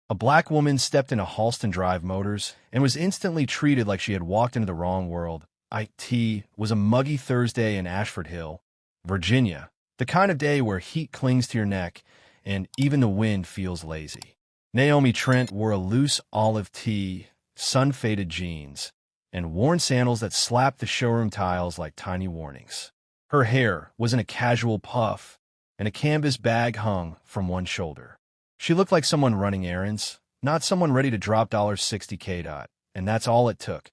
A black woman stepped into Halston Drive Motors and was instantly treated like she had walked into the wrong world. It was a muggy Thursday in Ashford Hill, Virginia, the kind of day where heat clings to your neck and even the wind feels lazy. Naomi Trent wore a loose olive tee, sun-faded jeans, and worn sandals that slapped the showroom tiles like tiny warnings. Her hair was in a casual puff, and a canvas bag hung from one shoulder. She looked like someone running errands, not someone ready to drop $60K, and that's all it took.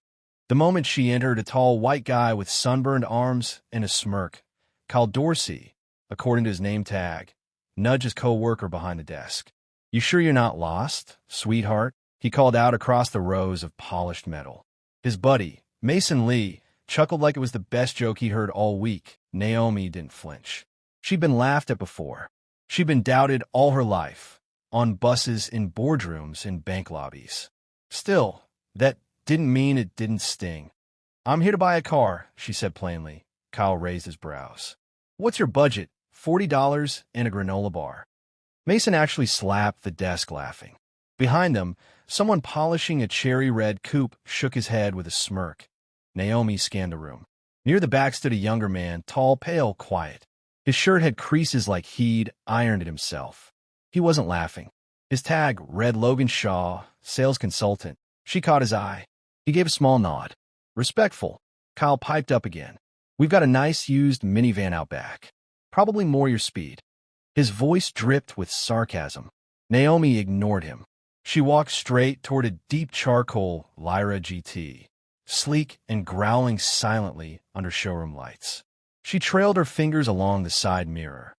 The moment she entered, a tall white guy with sunburned arms and a smirk, Kyle Dorsey, according to his name tag, nudged his co-worker behind the desk. "You sure you're not lost, sweetheart?" he called out across the rows of polished metal. His buddy, Mason Lee, chuckled like it was the best joke he heard all week. Naomi didn't flinch. She'd been laughed at before. She'd been doubted all her life, on buses, in boardrooms, in bank lobbies. Still, that didn't mean it didn't sting. "I'm here to buy a car," she said plainly. Kyle raised his brows. "What's your budget?" $40 and a granola bar. Mason actually slapped the desk, laughing. Behind them, someone polishing a cherry-red coupe shook his head with a smirk. Naomi scanned the room. Near the back stood a younger man, tall, pale, quiet. His shirt had creases like he'd ironed it himself. He wasn't laughing. His tag read Logan Shaw, sales consultant. She caught his eye. He gave a small nod. "Respectful." Kyle piped up again. "We've got a nice used minivan out back. Probably more your speed." His voice dripped with sarcasm. Naomi ignored him. She walked straight toward a deep charcoal Lyra GT, sleek and growling silently under showroom lights. She trailed her fingers along the side mirror.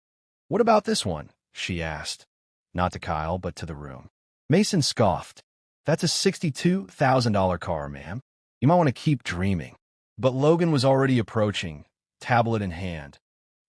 "What about this one?" she asked. Not to Kyle, but to the room. Mason scoffed. "That's a $62,000 car, ma'am. You might want to keep dreaming." But Logan was already approaching, tablet in hand.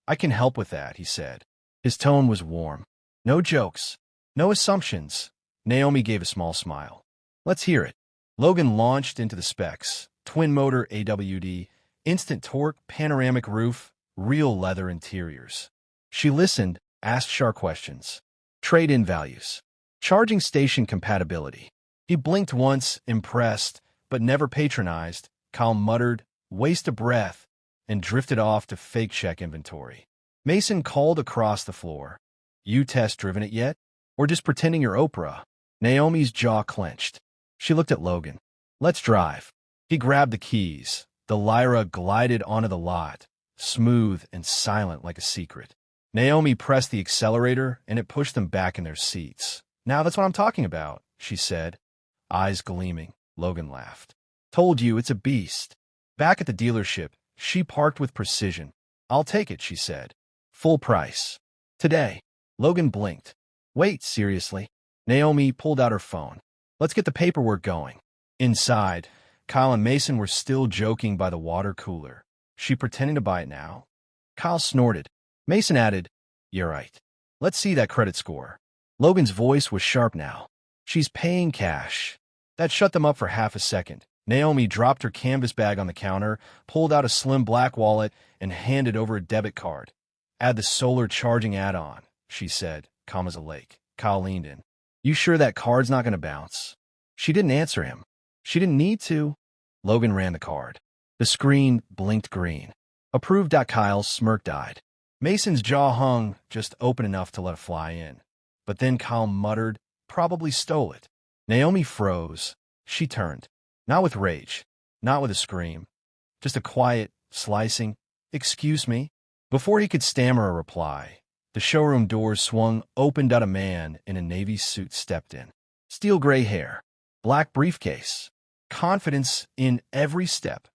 "I can help with that," he said. His tone was warm. "No jokes. No assumptions." Naomi gave a small smile. "Let's hear it." Logan launched into the specs. Twin-motor AWD, instant torque, panoramic roof, real leather interiors. She listened, asked sharp questions. Trade-in values. Charging station compatibility. He blinked once, impressed, but never patronized. Kyle muttered, "Waste of breath," and drifted off to fake-check inventory. Mason called across the floor. "You test-driven it yet? Or just pretending you're Oprah?" Naomi's jaw clenched. She looked at Logan. "Let's drive." He grabbed the keys. The Lyra glided onto the lot, smooth and silent like a secret. Naomi pressed the accelerator, and it pushed them back in their seats. "Now that's what I'm talking about," she said. Eyes gleaming, Logan laughed. "Told you, it's a beast." Back at the dealership, she parked with precision. "I'll take it," she said. "Full price. Today." Logan blinked. "Wait, seriously?" Naomi pulled out her phone. "Let's get the paperwork going." Inside, Kyle and Mason were still joking by the water cooler. "She pretending to buy it now?" Kyle snorted. Mason added, "You're right. Let's see that credit score." Logan's voice was sharp now. "She's paying cash." That shut them up for half a second. Naomi dropped her canvas bag on the counter, pulled out a slim black wallet, and handed over a debit card. "Add the solar charging add-on," she said, calm as a lake. Kyle leaned in. "You sure that card's not going to bounce?" She didn't answer him. She didn't need to. Logan ran the card. The screen blinked green. "Approved." Kyle's smirk died. Mason's jaw hung just open enough to let it fly in. But then Kyle muttered, "Probably stole it." Naomi froze. She turned. Not with rage. Not with a scream. Just a quiet, slicing, "Excuse me?" Before he could stammer a reply, the showroom doors swung open. A man in a navy suit stepped in. Steel gray hair. Black briefcase. Confidence in every step.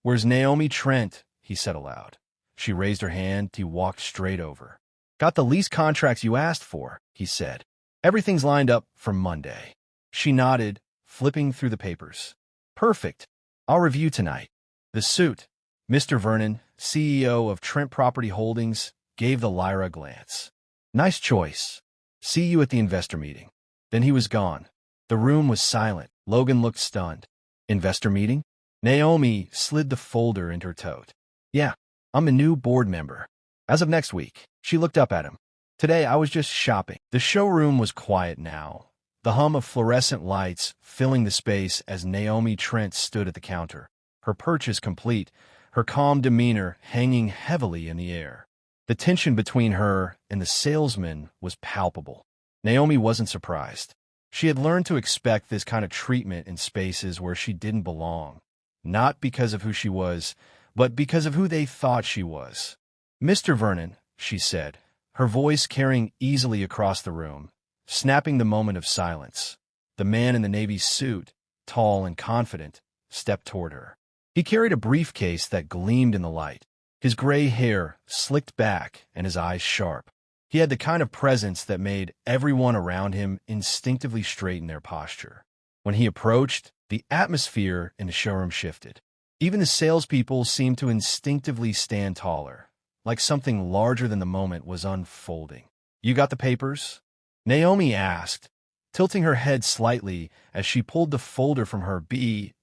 "Where's Naomi Trent?" he said aloud. She raised her hand. He walked straight over. "Got the lease contracts you asked for," he said. "Everything's lined up for Monday." She nodded, flipping through the papers. "Perfect. I'll review tonight." The suit, Mr. Vernon, CEO of Trent Property Holdings, gave the Lyra a glance. "Nice choice. See you at the investor meeting." Then he was gone. The room was silent. Logan looked stunned. "Investor meeting?" Naomi slid the folder into her tote. "Yeah, I'm a new board member. As of next week." She looked up at him. "Today I was just shopping." The showroom was quiet now. the hum of fluorescent lights filling the space as Naomi Trent stood at the counter, her purchase complete, her calm demeanor hanging heavily in the air. The tension between her and the salesman was palpable. Naomi wasn't surprised. She had learned to expect this kind of treatment in spaces where she didn't belong, not because of who she was, but because of who they thought she was. "Mr. Vernon," she said, her voice carrying easily across the room, snapping the moment of silence. The man in the navy suit, tall and confident, stepped toward her. He carried a briefcase that gleamed in the light, his gray hair slicked back and his eyes sharp. He had the kind of presence that made everyone around him instinctively straighten their posture. When he approached, the atmosphere in the showroom shifted. Even the salespeople seemed to instinctively stand taller, like something larger than the moment was unfolding. "You got the papers?" Naomi asked, tilting her head slightly as she pulled the folder from her BAG.MR.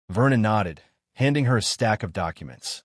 Vernon nodded, handing her a stack of documents.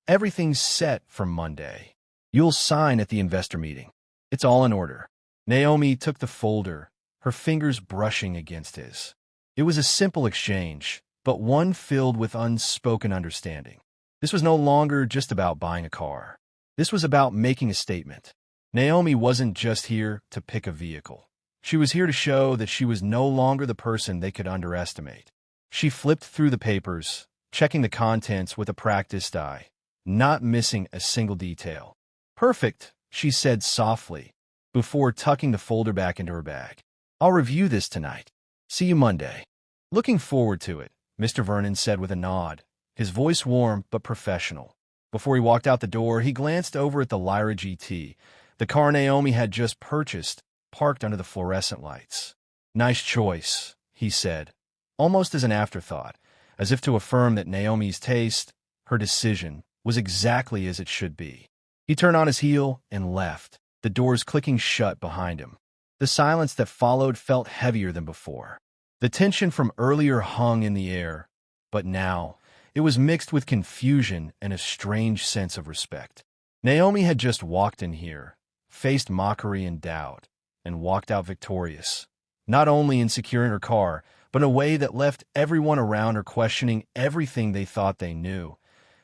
"Everything's set for Monday. You'll sign at the investor meeting. It's all in order." Naomi took the folder, her fingers brushing against his. It was a simple exchange, but one filled with unspoken understanding. This was no longer just about buying a car. This was about making a statement. Naomi wasn't just here to pick a vehicle. She was here to show that she was no longer the person they could underestimate. She flipped through the papers, checking the contents with a practiced eye, not missing a single detail. "Perfect," she said softly, before tucking the folder back into her bag. "I'll review this tonight. See you Monday." "Looking forward to it," Mr. Vernon said with a nod, his voice warm but professional. Before he walked out the door, he glanced over at the Lyra GT, the car Naomi had just purchased, parked under the fluorescent lights. "Nice choice," he said, almost as an afterthought, as if to affirm that Naomi's taste, her decision, was exactly as it should be. He turned on his heel and left, the doors clicking shut behind him. The silence that followed felt heavier than before. The tension from earlier hung in the air, but now it was mixed with confusion and a strange sense of respect. Naomi had just walked in here, faced mockery and doubt, and walked out victorious, not only in securing her car, but in a way that left everyone around her questioning everything they thought they knew.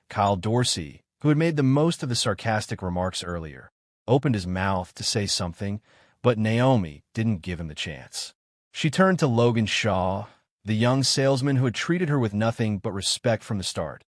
Kyle Dorsey, who had made the most of the sarcastic remarks earlier, opened his mouth to say something, but Naomi didn't give him the chance. She turned to Logan Shaw, the young salesman who had treated her with nothing but respect from the start.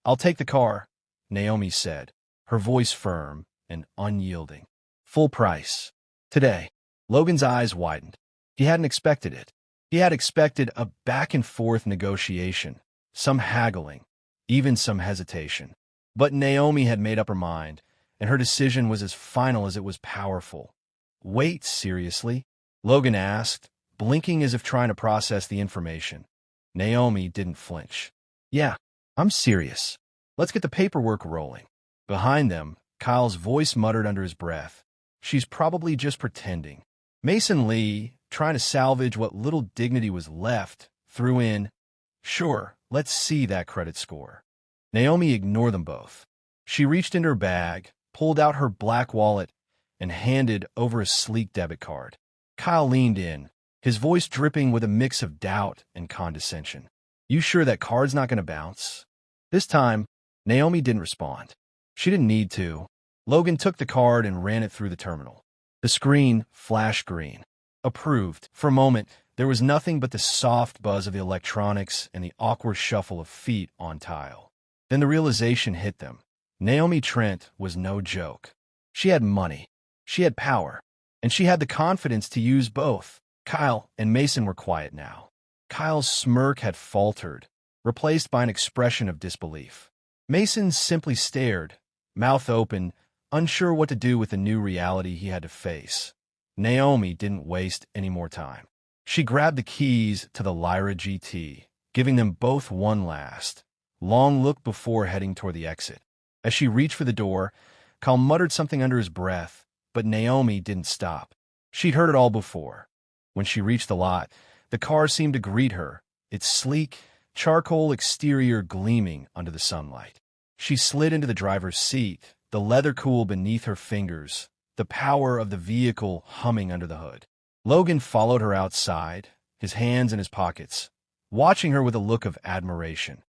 "I'll take the car," Naomi said, her voice firm and unyielding. "Full price. Today." Logan's eyes widened. He hadn't expected it. He had expected a back-and-forth negotiation, some haggling, even some hesitation. But Naomi had made up her mind, and her decision was as final as it was powerful. "Wait, seriously?" Logan asked, blinking as if trying to process the information. Naomi didn't flinch. "Yeah, I'm serious. Let's get the paperwork rolling." Behind them, Kyle's voice muttered under his breath. "She's probably just pretending." Mason Lee, trying to salvage what little dignity was left, threw in, "Sure, let's see that credit score." Naomi ignored them both. She reached into her bag, pulled out her black wallet, and handed over a sleek debit card. Kyle leaned in, his voice dripping with a mix of doubt and condescension. "You sure that card's not going to bounce?" This time, Naomi didn't respond. She didn't need to. Logan took the card and ran it through the terminal. The screen flashed green. Approved. For a moment, there was nothing but the soft buzz of the electronics and the awkward shuffle of feet on tile. Then the realization hit them. Naomi Trent was no joke. She had money, she had power, and she had the confidence to use both. Kyle and Mason were quiet now. Kyle's smirk had faltered, replaced by an expression of disbelief. Mason simply stared, mouth open, unsure what to do with the new reality he had to face. Naomi didn't waste any more time. She grabbed the keys to the Lyra GT, giving them both one last, long look before heading toward the exit. As she reached for the door, Kyle muttered something under his breath, but Naomi didn't stop. She'd heard it all before. When she reached the lot, the car seemed to greet her, its sleek, charcoal exterior gleaming under the sunlight. She slid into the driver's seat, the leather cool beneath her fingers, the power of the vehicle humming under the hood. Logan followed her outside, his hands in his pockets, watching her with a look of admiration.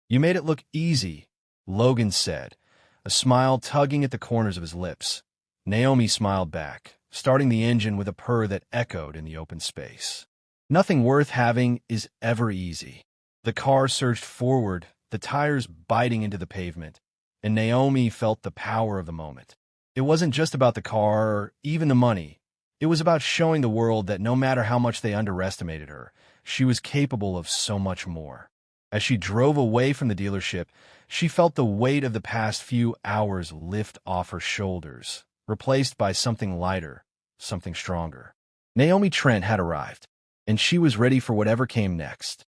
"You made it look easy," Logan said, a smile tugging at the corners of his lips. Naomi smiled back, starting the engine with a purr that echoed in the open space. Nothing worth having is ever easy. The car surged forward, the tires biting into the pavement, and Naomi felt the power of the moment. It wasn't just about the car or even the money. It was about showing the world that no matter how much they underestimated her, she was capable of so much more. As she drove away from the dealership, she felt the weight of the past few hours lift off her shoulders, replaced by something lighter, something stronger. Naomi Trent had arrived, and she was ready for whatever came next.